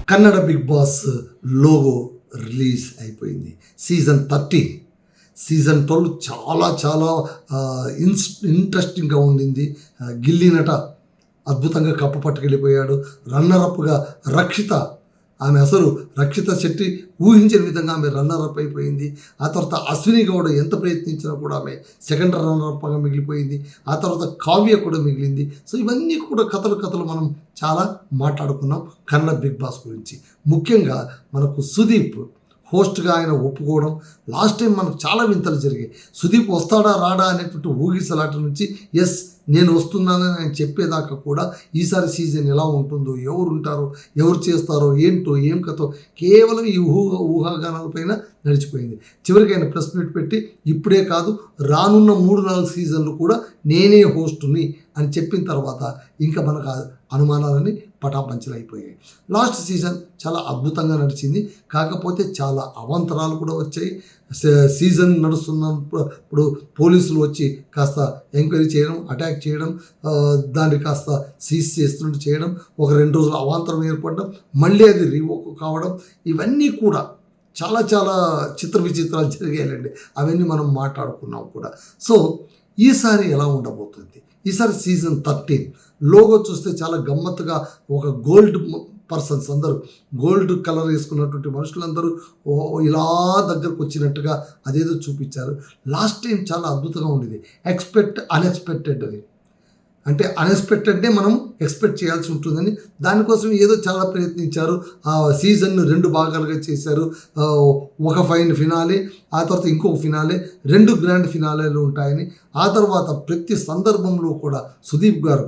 Kannada Bigg Boss logo release అయిపోయింది. Season 12 చాలా చాలా ఇంట్రెస్టింగ్గా ఉండింది. గిల్లీ నట అద్భుతంగా కప్పు పట్టుకెళ్ళిపోయాడు. రన్నరప్గా రక్షిత, ఆమె అసలు రక్షిత శెట్టి ఊహించిన విధంగా ఆమె రన్నరప్ అయిపోయింది. ఆ తర్వాత అశ్విని గౌడ ఎంత ప్రయత్నించినా కూడా ఆమె సెకండ్ రన్నరప్గా మిగిలిపోయింది. ఆ తర్వాత కావ్య కూడా మిగిలింది. సో ఇవన్నీ కూడా కథలు మనం చాలా మాట్లాడుకున్నాం కన్నడ బిగ్ బాస్ గురించి. ముఖ్యంగా మనకు సుదీప్ హోస్ట్గా ఆయన ఒప్పుకోవడం, లాస్ట్ టైం మనకు చాలా వింతలు జరిగాయి. సుదీప్ వస్తాడా రాడా అనేటువంటి ఊగిసలాట నుంచి ఎస్ నేను వస్తున్నానని ఆయన చెప్పేదాకా కూడా ఈసారి సీజన్ ఎలా ఉంటుందో, ఎవరు ఉంటారో, ఎవరు చేస్తారో, ఏంటో ఏం కథో కేవలం ఈ ఊహాగానాలపైన నడిచిపోయింది. చివరికి ఆయన ప్రెస్ మీట్ పెట్టి ఇప్పుడే కాదు రానున్న 3-4 సీజన్లు కూడా నేనే హోస్టుని అని చెప్పిన తర్వాత ఇంకా మనకు అనుమానాలని పటాపంచలు అయిపోయాయి. లాస్ట్ సీజన్ చాలా అద్భుతంగా నడిచింది. కాకపోతే చాలా అవాంతరాలు కూడా వచ్చాయి. సీజన్ నడుస్తున్నప్పుడు పోలీసులు వచ్చి కాస్త ఎంక్వైరీ చేయడం, అటాక్ చేయడం, దాన్ని కాస్త సీజ్ చేస్తున్నట్టు చేయడం, ఒక 2 రోజులు అవాంతరం ఏర్పడడం, మళ్ళీ అది రీవోక్ కావడం, ఇవన్నీ కూడా చాలా చాలా చిత్ర విచిత్రాలు జరిగాయండి. అవన్నీ మనం మాట్లాడుకున్నాం కూడా. సో ఈసారి ఎలా ఉండబోతుంది? ఈసారి సీజన్ 13 లోగో చూస్తే చాలా గమ్మత్తుగా ఒక గోల్డ్ పర్సన్స్ అందరూ గోల్డ్ కలర్ వేసుకున్నటువంటి మనుషులందరూ ఇలా దగ్గరకు వచ్చినట్టుగా అదేదో చూపించారు. లాస్ట్ టైం చాలా అద్భుతంగా ఉండేది. అన్ఎక్స్పెక్టెడ్ అని, అంటే అన్ఎక్స్పెక్టెడ్నే మనం ఎక్స్పెక్ట్ చేయాల్సి ఉంటుందని దానికోసం ఏదో చాలా ప్రయత్నించారు. ఆ సీజన్ను 2 భాగాలుగా చేశారు. ఒక ఫైనల్ ఫినాలే, ఆ తర్వాత ఇంకొక ఫినాలే, 2 గ్రాండ్ ఫినాలేలు ఉంటాయని. ఆ తర్వాత ప్రతి సందర్భంలో కూడా సుదీప్ గారు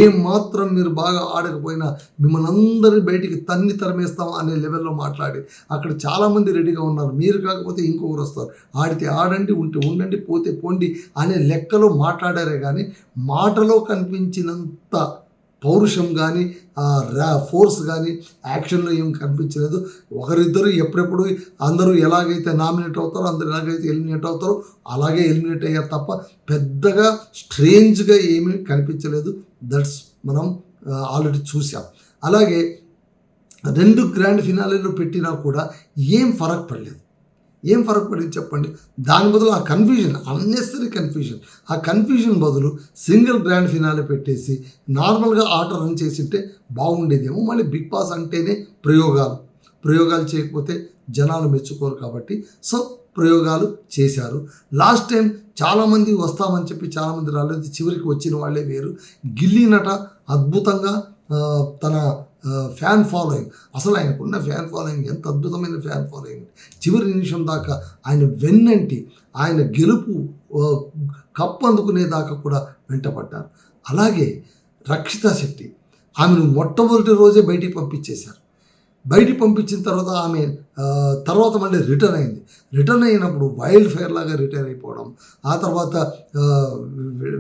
ఏమాత్రం మీరు బాగా ఆడకపోయినా మిమ్మల్ని అందరినీ బయటికి తరిమేస్తాం అనే లెవెల్లో మాట్లాడి అక్కడ చాలామంది రెడీగా ఉన్నారు. మీరు కాకపోతే ఇంకొకరు వస్తారు, ఆడితే ఆడండి, ఉంటే ఉండండి, పోతే పోండి అనే లెక్కలో మాట్లాడారే కానీ మాటలో కనిపించినంత పౌరుషం కానీ ఫోర్స్ కానీ యాక్షన్లో ఏం కనిపించలేదు. ఒకరిద్దరు ఎప్పుడెప్పుడు అందరూ ఎలాగైతే నామినేట్ అవుతారో, అందరూ ఎలాగైతే ఎలిమినేట్ అవుతారో అలాగే ఎలిమినేట్ అయ్యారు తప్ప పెద్దగా స్ట్రేంజ్గా ఏమీ కనిపించలేదు. దట్స్ మనం ఆల్రెడీ చూసాం. అలాగే 2 గ్రాండ్ ఫినాలేలో పెట్టినా కూడా ఏం ఫరక్ పడలేదు. ఏం ఫరక్ పడింది చెప్పండి? దాని బదులు ఆ కన్ఫ్యూజన్, అన్నెసరీ కన్ఫ్యూజన్, ఆ కన్ఫ్యూజన్ బదులు సింగిల్ గ్రాండ్ ఫినాలే పెట్టేసి నార్మల్గా ఆట రన్ చేసింటే బాగుండేదేమో. మళ్ళీ బిగ్ బాస్ అంటేనే ప్రయోగాలు చేయకపోతే జనాలు మెచ్చుకోరు కాబట్టి సో ప్రయోగాలు చేశారు. లాస్ట్ టైం చాలామంది వస్తామని చెప్పి చాలామంది రాలేదు. చివరికి వచ్చిన వాళ్ళే వేరు. గిల్లీ నట అద్భుతంగా తన ఫ్యాన్ ఫాలోయింగ్, అసలు ఆయనకున్న ఫ్యాన్ ఫాలోయింగ్ ఎంత అద్భుతమైన ఫ్యాన్ ఫాలోయింగ్. చివరి నిమిషం దాకా ఆయన వెన్నంటి ఆయన గెలుపు కప్పు అందుకునేదాకా కూడా వెంటపడ్డారు. అలాగే రక్షిత శెట్టి, ఆమెను మొట్టమొదటి రోజే బయటికి పంపించేశారు. బయటికి పంపించిన తర్వాత ఆమె తర్వాత మళ్ళీ రిటర్న్ అయినప్పుడు వైల్డ్ ఫైర్ లాగా రిటైర్ అయిపోవడం, ఆ తర్వాత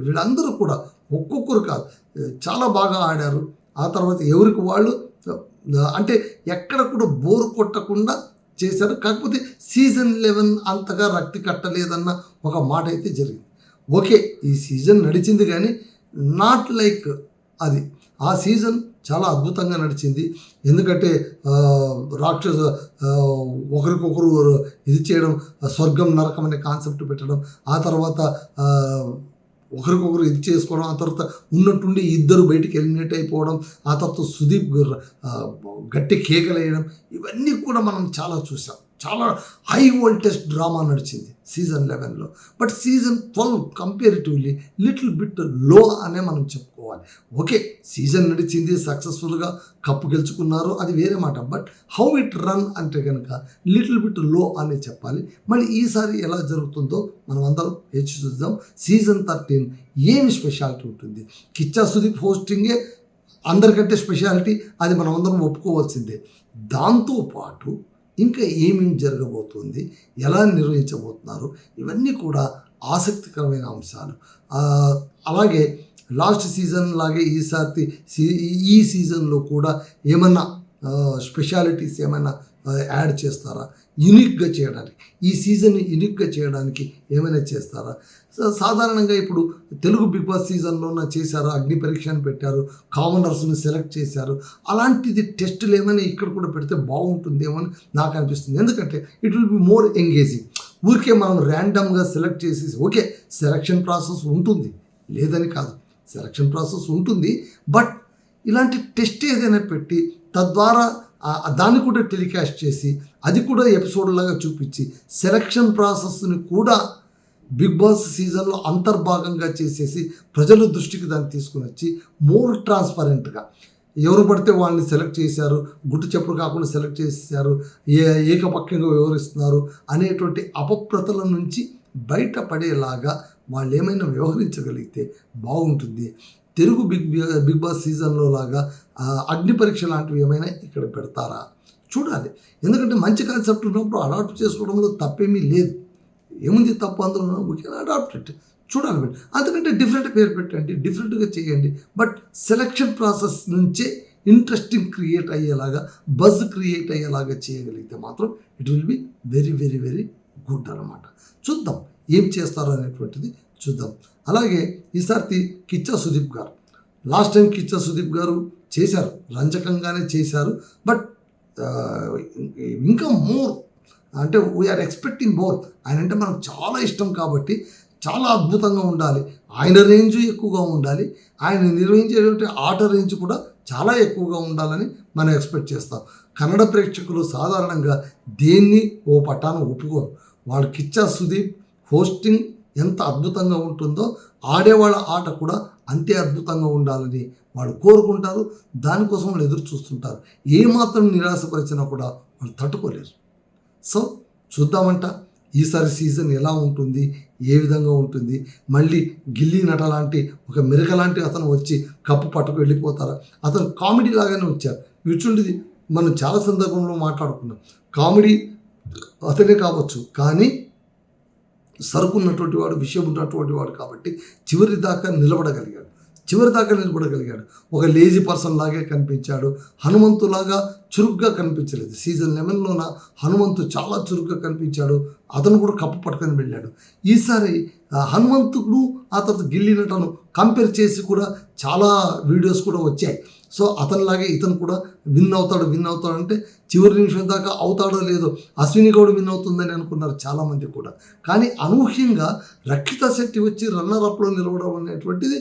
వీళ్ళందరూ కూడా ఒక్కొక్కరు కాదు చాలా బాగా ఆడారు. ఆ తర్వాత ఎవరికి వాళ్ళు అంటే ఎక్కడ కూడా బోర్ కొట్టకుండా చేశారు. కాకపోతే సీజన్ 11 అంతగా రక్తి కట్టలేదన్న ఒక మాట అయితే జరిగింది. ఓకే, ఈ సీజన్ నడిచింది కానీ నాట్ లైక్ అది. ఆ సీజన్ చాలా అద్భుతంగా నడిచింది. ఎందుకంటే రాక్షస ఒకరికొకరు ఇది చేయడం, స్వర్గం నరకం అనే కాన్సెప్ట్ పెట్టడం, ఆ తర్వాత ఒకరికొకరు ఇది చేసుకోవడం, ఆ తర్వాత ఉన్నట్టుండి ఇద్దరు బయటికి ఎలిమినేట్ అయిపోవడం, ఆ తర్వాత సుదీప్ గట్టి కేకలేయడం, ఇవన్నీ కూడా మనం చాలా చూసాం. చాలా హై వోల్టేజ్ డ్రామా నడిచింది సీజన్ 11లో. But season 12 comparatively little bit low అనే మనం చెప్పుకోవాలి. ఓకే, సీజన్ నడిచింది, సక్సెస్ఫుల్గా కప్పు గెలుచుకున్నారు, అది వేరే మాట. బట్ హౌ ఇట్ రన్ అంటే కనుక లిటిల్ బిట్ లో అనే చెప్పాలి. మళ్ళీ ఈసారి ఎలా జరుగుతుందో మనం అందరం వేచి చూద్దాం. సీజన్ 13 ఏమి స్పెషాలిటీ ఉంటుంది? కిచ్చా సుదీప్ హోస్టింగే అందరికంటే స్పెషాలిటీ, అది మనం అందరం ఒప్పుకోవాల్సిందే. దాంతోపాటు ఇంకా ఏమేమి జరగబోతుంది, ఎలా నిర్వహించబోతున్నారు, ఇవన్నీ కూడా ఆసక్తికరమైన అంశాలు. అలాగే లాస్ట్ సీజన్ లాగే ఈ సీజన్లో కూడా ఏమన్నా స్పెషాలిటీస్ ఏమైనా యాడ్ చేస్తారా? యూనిక్గా చేయడానికి, ఈ సీజన్ని యూనిక్గా చేయడానికి ఏమైనా చేస్తారా? సాధారణంగా ఇప్పుడు తెలుగు బిగ్ బాస్ సీజన్లోన చేశారు, అగ్ని పరీక్ష అని పెట్టారు, కామనర్స్ని సెలెక్ట్ చేశారు. అలాంటిది టెస్టులు ఏమైనా ఇక్కడ కూడా పెడితే బాగుంటుందేమో అని నాకు అనిపిస్తుంది. ఎందుకంటే it will be more engaging. ఊరికే మనం ర్యాండమ్గా సెలెక్ట్ చేసేసి, ఓకే సెలక్షన్ ప్రాసెస్ ఉంటుంది, లేదని కాదు, సెలక్షన్ ప్రాసెస్ ఉంటుంది, బట్ ఇలాంటి టెస్ట్ ఏదైనా పెట్టి తద్వారా దాన్ని కూడా టెలికాస్ట్ చేసి అది కూడా ఎపిసోడ్ లాగా చూపించి సెలక్షన్ ప్రాసెస్ని కూడా బిగ్ బాస్ సీజన్లో అంతర్భాగంగా చేసేసి ప్రజల దృష్టికి దాన్ని తీసుకుని వచ్చి మోర్ ట్రాన్స్పరెంట్గా ఎవరు పడితే వాళ్ళని సెలెక్ట్ చేశారు, గుట్టు చెప్పుడు కాకుండా సెలెక్ట్ చేశారు, ఏకపక్షంగా వివరిస్తున్నారు అనేటువంటి అపప్రతల నుంచి బయటపడేలాగా వాళ్ళు ఏమైనా వ్యవహరించగలిగితే బాగుంటుంది. తెలుగు బిగ్ బాస్ సీజన్లో లాగా అగ్ని పరీక్ష లాంటివి ఏమైనా ఇక్కడ పెడతారా చూడాలి. ఎందుకంటే మంచి కాన్సెప్ట్ ఉన్నప్పుడు అడాప్ట్ చేసుకోవడంలో తప్పేమీ లేదు. ఏముంది తప్పు అందులో? We can adapt it. చూడాలి. అందుకంటే డిఫరెంట్ పేరు పెట్టండి, డిఫరెంట్గా చేయండి, బట్ సెలక్షన్ ప్రాసెస్ నుంచే ఇంట్రెస్టింగ్ క్రియేట్ అయ్యేలాగా, బజ్ క్రియేట్ అయ్యేలాగా చేయగలిగితే మాత్రం it will be very very very good అనమాట. చూద్దాం ఏం చేస్తారో అనేటువంటిది చూద్దాం. అలాగే ఈసారి కిచ్చా సుదీప్ గారు, లాస్ట్ టైం కిచ్చా సుదీప్ గారు చేశారు, రంజకంగానే చేశారు, బట్ ఇంకా మోర్ అంటే వీఆర్ ఎక్స్పెక్టింగ్ మోర్. ఆయన అంటే మనకు చాలా ఇష్టం కాబట్టి చాలా అద్భుతంగా ఉండాలి, ఆయన రేంజ్ ఎక్కువగా ఉండాలి, ఆయన నిర్వహించేటువంటి ఆట రేంజ్ కూడా చాలా ఎక్కువగా ఉండాలని మనం ఎక్స్పెక్ట్ చేస్తాం. కన్నడ ప్రేక్షకులు సాధారణంగా దేన్ని ఓ పట్టాన ఒప్పుకోరు. వాళ్ళు కిచ్చా సుదీప్ హోస్టింగ్ ఎంత అద్భుతంగా ఉంటుందో ఆడేవాళ్ళ ఆట కూడా అంతే అద్భుతంగా ఉండాలని వాళ్ళు కోరుకుంటారు. దానికోసం వాళ్ళు ఎదురు చూస్తుంటారు. ఏమాత్రం నిరాశపరిచినా కూడా వాళ్ళు తట్టుకోలేరు. సో చూద్దామంట ఈసారి సీజన్ ఎలా ఉంటుంది, ఏ విధంగా ఉంటుంది. మళ్ళీ గిల్లీ నట లాంటి ఒక మెరక లాంటి అతను వచ్చి కప్పు పట్టుకు వెళ్ళిపోతారా? అతను కామెడీ లాగానే వచ్చారు. ఇటువంటిది మనం చాలా సందర్భంలో మాట్లాడుకున్నాం. కామెడీ అతనే కావచ్చు, కానీ సరుకు ఉన్నటువంటి వాడు, విషయం ఉన్నటువంటి వాడు కాబట్టి చివరి దాకా నిలబడగలిగాడు. ఒక లేజీ పర్సన్ లాగే కనిపించాడు. హనుమంతులాగా చురుగ్గా కనిపించలేదు. సీజన్ 11లోన హనుమంతు చాలా చురుగ్గా కనిపించాడు. అతను కూడా కప్పు పట్టుకొని వెళ్ళాడు. ఈసారి హనుమంతుడు ఆ తర్వాత గిల్లీ నటను కంపేర్ చేసి కూడా చాలా వీడియోస్ కూడా వచ్చాయి. సో అతనిలాగే ఇతను కూడా విన్ అవుతాడు అంటే చివరి నిమిషం దాకా అవుతాడో లేదో అశ్విని గౌడ్ విన్ అవుతుందని అనుకున్నారు చాలామంది కూడా. కానీ అనూహ్యంగా రక్షిత శెట్టి వచ్చి రన్నర్-అప్లో నిలవడం అనేటువంటిది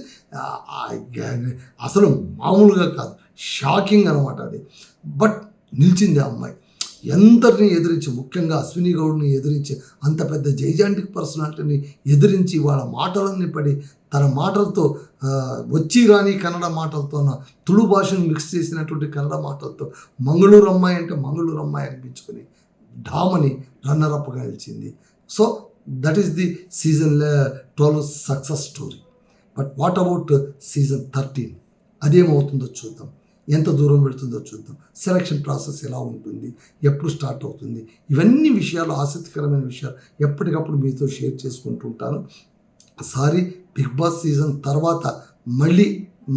అసలు మామూలుగా కాదు, షాకింగ్ అనమాట అది. బట్ నిలిచింది ఆ అమ్మాయి, ఎందరిని ఎదిరించి, ముఖ్యంగా అశ్విని గౌడ్ని ఎదిరించి, అంత పెద్ద జైజాంటిక్ పర్సనాలిటీని ఎదిరించి వాళ్ళ మాటలన్నీ పడి తన మాటలతో వచ్చి రాని కన్నడ మాటలతో తుళు భాషను మిక్స్ చేసినటువంటి కన్నడ మాటలతో మంగళూరు అమ్మాయి అంటే మంగళూరు అమ్మాయి అనిపించుకొని ఢామని రన్నర్-అప్గా నిలిచింది. So that is the season 12 success story. But what about season 13? అదేమవుతుందో చూద్దాం, ఎంత దూరం వెళుతుందో చూద్దాం. సెలక్షన్ ప్రాసెస్ ఎలా ఉంటుంది, ఎప్పుడు స్టార్ట్ అవుతుంది, ఇవన్నీ విషయాలు, ఆసక్తికరమైన విషయాలు ఎప్పటికప్పుడు మీతో షేర్ చేసుకుంటూ ఉంటాను. సారీ, బిగ్ బాస్ సీజన్ తర్వాత మళ్ళీ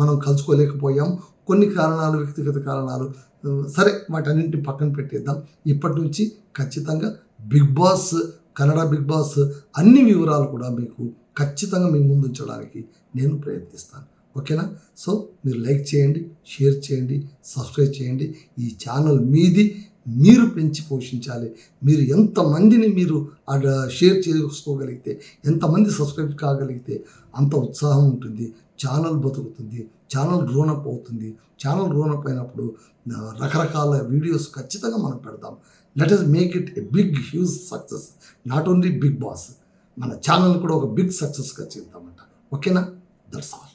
మనం కలుసుకోలేకపోయాం. కొన్ని కారణాలు, వ్యక్తిగత కారణాలు, సరే వాటన్నింటిని పక్కన పెట్టేద్దాం. ఇప్పటి నుంచి ఖచ్చితంగా Bigg Boss, Kannada Bigg Boss అన్ని వివరాలు కూడా మీకు ఖచ్చితంగా మీ ముందు ఉంచడానికి నేను ప్రయత్నిస్తాను. ఓకేనా? సో మీరు లైక్ చేయండి, షేర్ చేయండి, సబ్స్క్రైబ్ చేయండి. ఈ ఛానల్ మీది, మీరు పెంచి పోషించాలి. మీరు ఎంతమందిని మీరు షేర్ చేసుకోగలిగితే, ఎంతమంది సబ్స్క్రైబ్ కాగలిగితే అంత ఉత్సాహం ఉంటుంది, ఛానల్ బతుకుతుంది, ఛానల్ గ్రోనప్ అవుతుంది. ఛానల్ గ్రోనప్ అయినప్పుడు రకరకాల వీడియోస్ ఖచ్చితంగా మనం పెడతాం. Let us make it a big huge success. Not only Bigg Boss, మన ఛానల్ కూడా ఒక బిగ్ సక్సెస్గా చేద్దామంట. ఓకేనా? That's all.